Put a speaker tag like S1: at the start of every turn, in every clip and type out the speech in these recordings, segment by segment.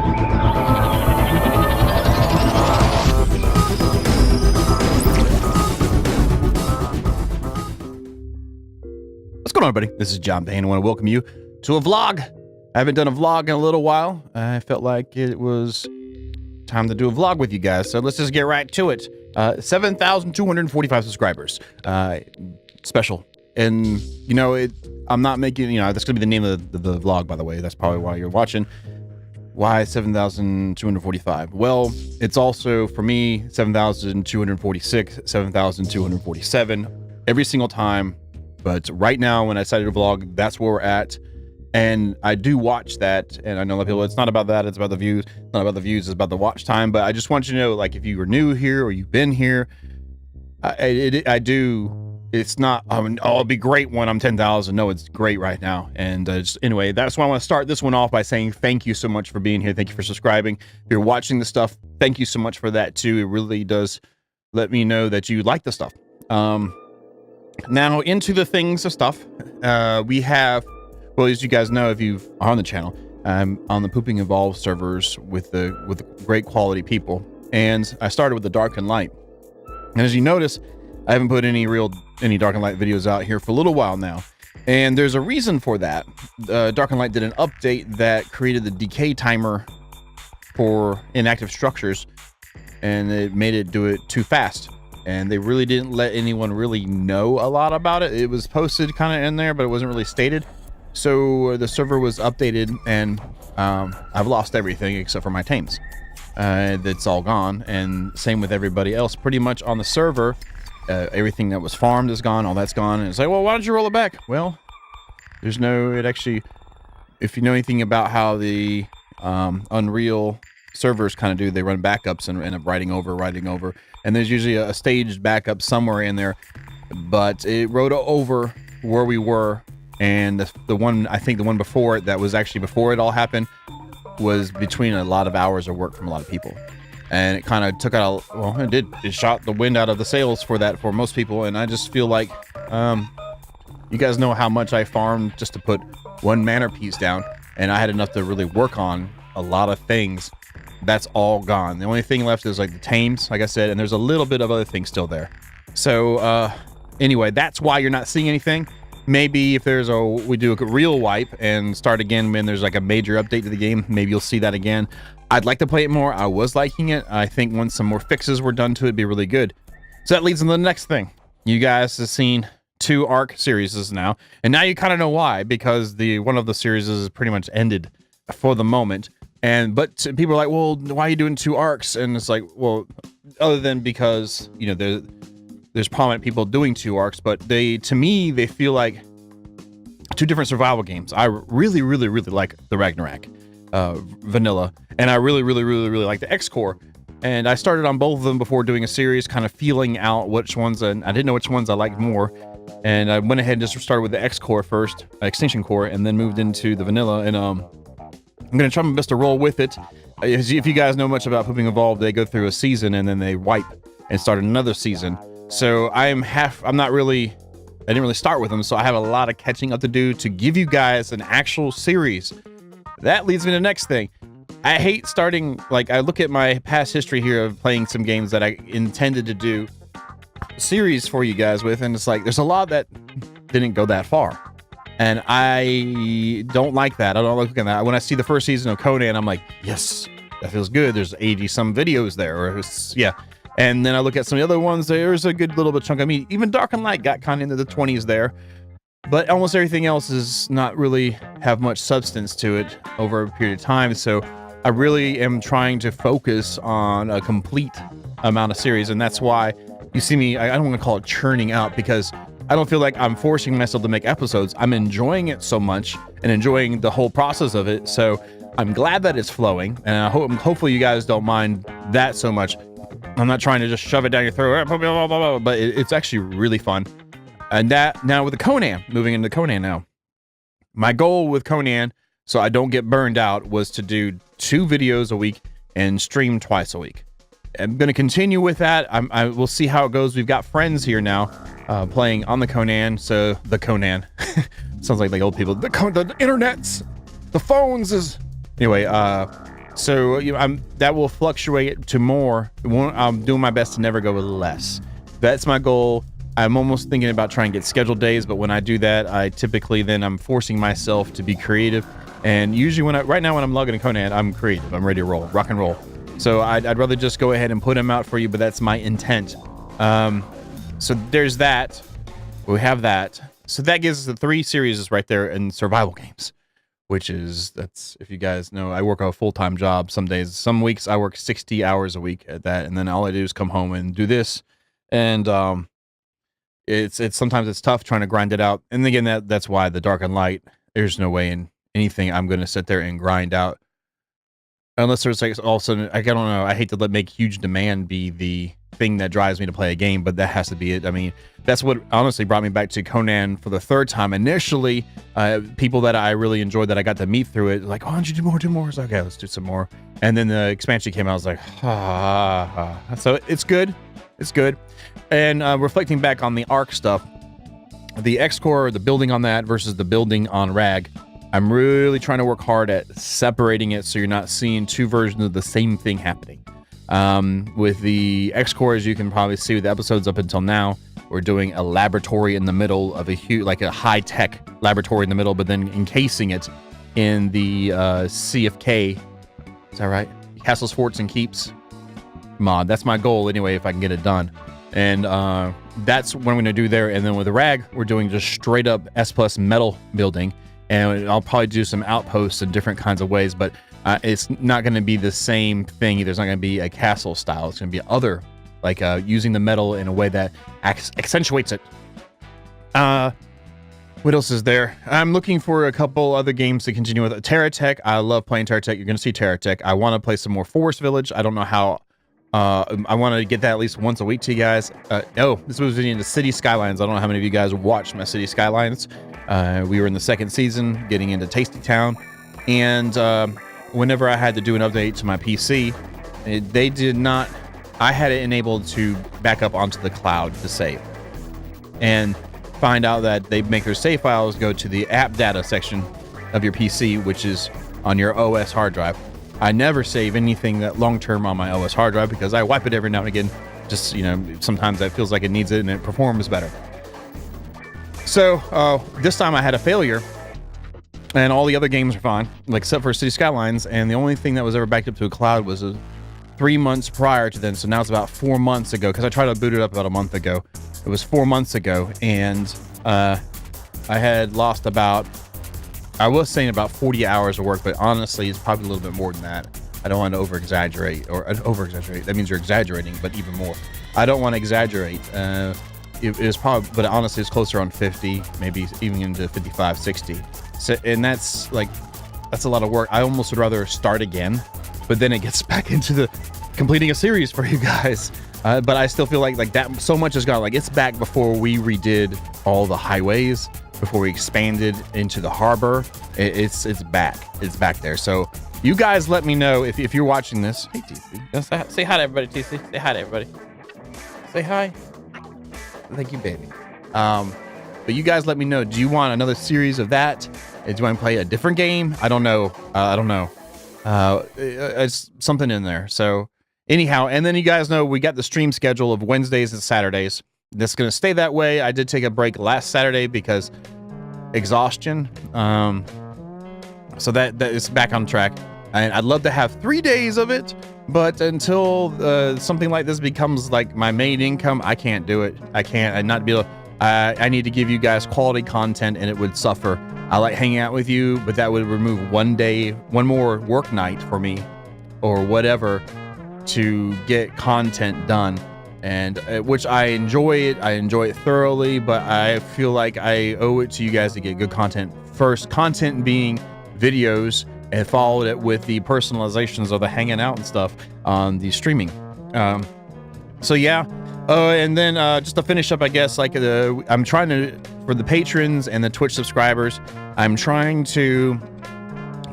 S1: What's going on, everybody? This is John Payne. I want to welcome you to a vlog. I haven't done a vlog in a little while. I felt like it was time to do a vlog with you guys, so let's just get right to it. 7,245 subscribers. Special. And, you know, I'm not making, you know, that's going to be the name of the vlog, by the way. That's probably why you're watching. Why 7,245? Well, it's also, for me, 7,246, 7,247 every single time. But right now, when I decided to vlog, that's where we're at. And I do watch that. And I know a lot of people, it's not about that. It's about the views. It's not about the views. It's about the watch time. But I just want you to know, like, if you were new here or you've been here, it's not, oh, it'll be great when I'm 10,000. No, it's great right now. And anyway, that's why I want to start this one off by saying thank you so much for being here. Thank you for subscribing. If you're watching the stuff, thank you so much for that too. It really does let me know that you like the stuff. Now into the things of stuff. We have, well, as you guys know, if you are on the channel, I'm on the Pooping Evolved servers with great quality people. And I started with the Dark and Light. And as you notice, I haven't put any Dark and Light videos out here for a little while now. And there's a reason for that. Dark and Light did an update that created the decay timer for inactive structures, and it made it do it too fast. And they really didn't let anyone really know a lot about it. It was posted kind of in there, but it wasn't really stated. So the server was updated, and I've lost everything except for my tames. That's all gone, and same with everybody else pretty much on the server. Everything that was farmed is gone, all that's gone, and it's like, well, why don't you roll it back? Well, there's no, it actually, if you know anything about how the Unreal servers kind of do, they run backups and end up writing over, and there's usually a staged backup somewhere in there, but it wrote over where we were, and the one, I think the one before it, that was actually before it all happened, was between a lot of hours of work from a lot of people. And it kind of took out, well, it shot the wind out of the sails for most people. And I just feel like, you guys know how much I farmed just to put one manor piece down, and I had enough to really work on a lot of things. That's all gone. The only thing left is like the tames, like I said, and there's a little bit of other things still there. So anyway, that's why you're not seeing anything. Maybe if we do a real wipe and start again when there's like a major update to the game, maybe you'll see that again. I'd like to play it more. I was liking it. I think once some more fixes were done to it, it'd be really good. So that leads into the next thing. You guys have seen 2 ARC series now, and now you kind of know why, because one of the series is pretty much ended for the moment. But people are like, well, why are you doing 2 ARCs? And it's like, well, other than because, you know, there's prominent people doing 2 ARCs, but to me, they feel like 2 different survival games. I really, really, really like the Ragnarok vanilla, and I really, really, really, really like the X-Core. And I started on both of them before doing a series, kind of feeling out which ones, and I didn't know which ones I liked more. And I went ahead and just started with the X-Core first, Extinction Core, and then moved into the vanilla. And I'm gonna try my best to roll with it. If you guys know much about Pooping Evolved, they go through a season and then they wipe and start another season. So I didn't really start with them, so I have a lot of catching up to do to give you guys an actual series. That leads me to the next thing. I hate starting, like, I look at my past history here of playing some games that I intended to do series for you guys with, and it's like, there's a lot that didn't go that far. And I don't like that. I don't look at that. When I see the first season of Conan, I'm like, yes, that feels good. There's 80 some videos there, yeah. And then I look at some of the other ones, there's a good little bit chunk of meat. Even Dark and Light got kind of into the 20s there. But almost everything else is not really have much substance to it over a period of time. So I really am trying to focus on a complete amount of series. And that's why you see me, I don't want to call it churning out, because I don't feel like I'm forcing myself to make episodes. I'm enjoying it so much and enjoying the whole process of it. So I'm glad that it's flowing. And hopefully you guys don't mind that so much. I'm not trying to just shove it down your throat, but it's actually really fun. And that, now with the Conan, moving into Conan now, my goal with Conan, so I don't get burned out, was to do 2 videos a week and stream twice a week. I'm going to continue with that. I will see how it goes. We've got friends here now playing on the Conan. So the Conan sounds like old people. The internets, the phones is anyway. So that will fluctuate to more. I'm doing my best to never go with less. That's my goal. I'm almost thinking about trying to get scheduled days, but when I do that, I typically then I'm forcing myself to be creative. And usually right now when I'm logging in Conan, I'm creative. I'm ready to roll, rock and roll. So I'd rather just go ahead and put them out for you, but that's my intent. So there's that. We have that. So that gives us the 3 series right there in survival games. That's, if you guys know, I work a full-time job. Some weeks I work 60 hours a week at that, and then all I do is come home and do this. And it's sometimes it's tough trying to grind it out. And again, that's why the dark and light, there's no way in anything I'm going to sit there and grind out. Unless there's like all of a sudden, I don't know, I hate to make huge demand be the thing that drives me to play a game, but that has to be it. I mean, that's what honestly brought me back to Conan for the 3rd time. Initially, people that I really enjoyed that I got to meet through it, like, oh, why don't you do more? I was like, okay, let's do some more. And then the expansion came out, I was like, So it's good. It's good. And reflecting back on the Ark stuff, the X-Core, the building on that versus the building on RAG, I'm really trying to work hard at separating it so you're not seeing 2 versions of the same thing happening. With the X-Core, as you can probably see with the episodes up until now, we're doing a laboratory in the middle of a huge, like a high-tech laboratory in the middle, but then encasing it in the CFK. Is that right? Castles, Forts, and Keeps mod. That's my goal anyway, if I can get it done. And that's what I'm going to do there. And then with the RAG, we're doing just straight up S+ metal building. And I'll probably do some outposts in different kinds of ways, but it's not going to be the same thing. There's not going to be a castle style. It's going to be other, like using the metal in a way that accentuates it. What else is there? I'm looking for a couple other games to continue with. TerraTech. I love playing TerraTech. You're going to see TerraTech. I want to play some more Forest Village. I don't know how. I want to get that at least once a week to you guys. This was into City Skylines. I don't know how many of you guys watched my City Skylines. We were in the 2nd season, getting into Tasty Town, and whenever I had to do an update to my PC, they did not. I had it enabled to back up onto the cloud to save, and find out that they make their save files go to the app data section of your PC, which is on your OS hard drive. I never save anything that long-term on my OS hard drive because I wipe it every now and again. Just, sometimes that feels like it needs it and it performs better. So this time I had a failure and all the other games are fine, like except for City Skylines. And the only thing that was ever backed up to a cloud was 3 months prior to then. So now it's about 4 months ago, because I tried to boot it up about a month ago. It was 4 months ago. And I had lost I was saying about 40 hours of work, but honestly, it's probably a little bit more than that. I don't want to over-exaggerate. That means you're exaggerating, but even more. I don't want to exaggerate. It was probably, but honestly, it's closer on 50, maybe even into 55, 60. So, and that's a lot of work. I almost would rather start again, but then it gets back into the completing a series for you guys. But I still feel like that so much has gone. Like, it's back before we redid all the highways, before we expanded into the harbor. It's back. It's back there. So you guys let me know if you're watching this. Hey, TC. Say hi to everybody, TC. Say hi to everybody. Say hi. Thank you, baby. But you guys let me know. Do you want another series of that? Do you want to play a different game? I don't know. It's something in there. So anyhow, and then you guys know we got the stream schedule of Wednesdays and Saturdays. That's going to stay that way. I did take a break last Saturday because exhaustion. So that is back on track. And I'd love to have 3 days of it, but until something like this becomes like my main income, I can't do it. I need to give you guys quality content, and it would suffer. I like hanging out with you, but that would remove one more work night for me or whatever to get content done. And which I enjoy it thoroughly, but I feel like I owe it to you guys to get good content first. Content being videos, and followed it with the personalizations of the hanging out and stuff on the streaming. So yeah. And then just to finish up, I guess, I'm trying to, for the patrons and the Twitch subscribers, I'm trying to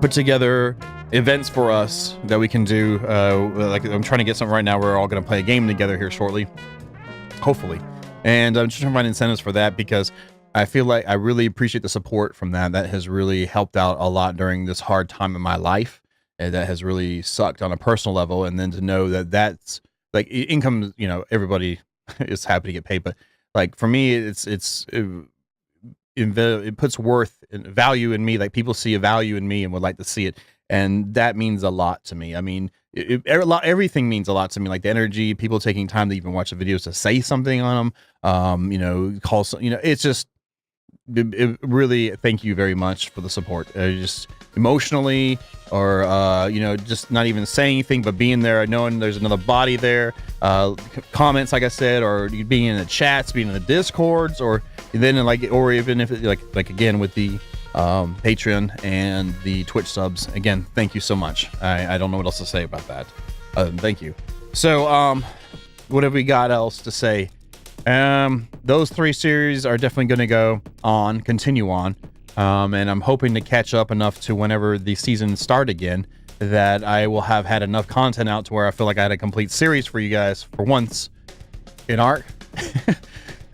S1: put together events for us that we can do. I'm trying to get something right now. We're all going to play a game together here shortly, hopefully. And I'm just trying to find incentives for that because I feel like I really appreciate the support from that. That has really helped out a lot during this hard time in my life. and that has really sucked on a personal level. And then to know that that's like income, you know, everybody is happy to get paid, but like for me, it puts worth and value in me. Like people see a value in me and would like to see it, and that means a lot to me. I mean, everything means a lot to me. Like the energy, people taking time to even watch the videos to say something on them. You know, you know, it's just really thank you very much for the support. Just emotionally, or you know, just not even saying anything, but being there, knowing there's another body there. Comments, like I said, or being in the chats, being in the discords, or then like, or even if it, like again with the Patreon and the Twitch subs. Again, thank you so much. I don't know what else to say about that. Thank you. So what have we got else to say? Those 3 series are definitely going to continue on. And I'm hoping to catch up enough to whenever the season start again, that I will have had enough content out to where I feel like I had a complete series for you guys for once in art.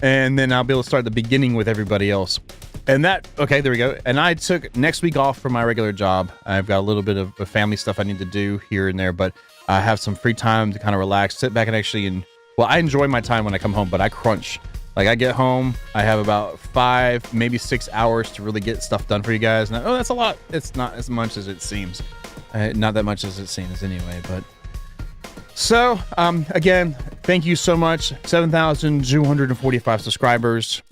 S1: And then I'll be able to start the beginning with everybody else. And that, okay, there we go. And I took next week off from my regular job. I've got a little bit of family stuff I need to do here and there, but I have some free time to kind of relax, sit back and actually, well, I enjoy my time when I come home, but I crunch. Like I get home, I have about 5, maybe 6 hours to really get stuff done for you guys. And oh, that's a lot. It's not as much as it seems. Not that much as it seems anyway, but. So, again, thank you so much. 7,245 subscribers.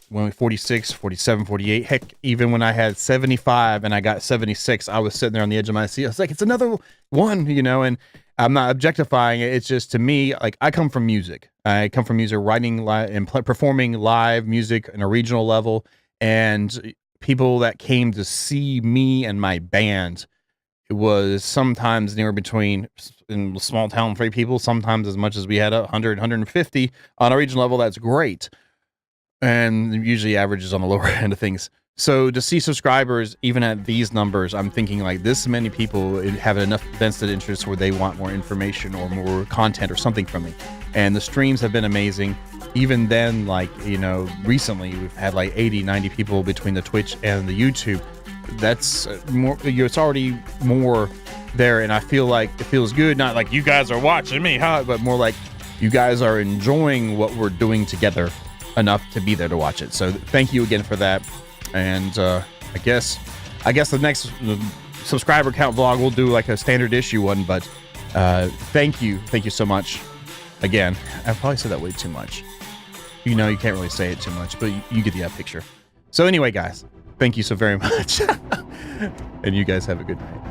S1: When 46, 47, 48. Heck, even when I had 75 and I got 76, I was sitting there on the edge of my seat. I was like, it's another one, you know, and I'm not objectifying it. It's just, to me, like, I come from music. I come from music, writing live and performing live music on a regional level. And people that came to see me and my band, it was sometimes near between, in small town, 3 people, sometimes as much as we had 100, 150 on a regional level. That's great. And usually averages on the lower end of things. So to see subscribers, even at these numbers, I'm thinking like this many people have enough vested interest where they want more information or more content or something from me. And the streams have been amazing. Even then, like, you know, recently we've had like 80, 90 people between the Twitch and the YouTube. That's more, it's already more there. And I feel like it feels good. Not like you guys are watching me, huh? But more like you guys are enjoying what we're doing together enough to be there to watch it. So thank you again for that. And I guess the next subscriber count vlog we'll do like a standard issue one, but thank you so much again. I probably said that way too much. You know, you can't really say it too much, but you get the picture. So anyway, guys, thank you so very much. And you guys have a good night.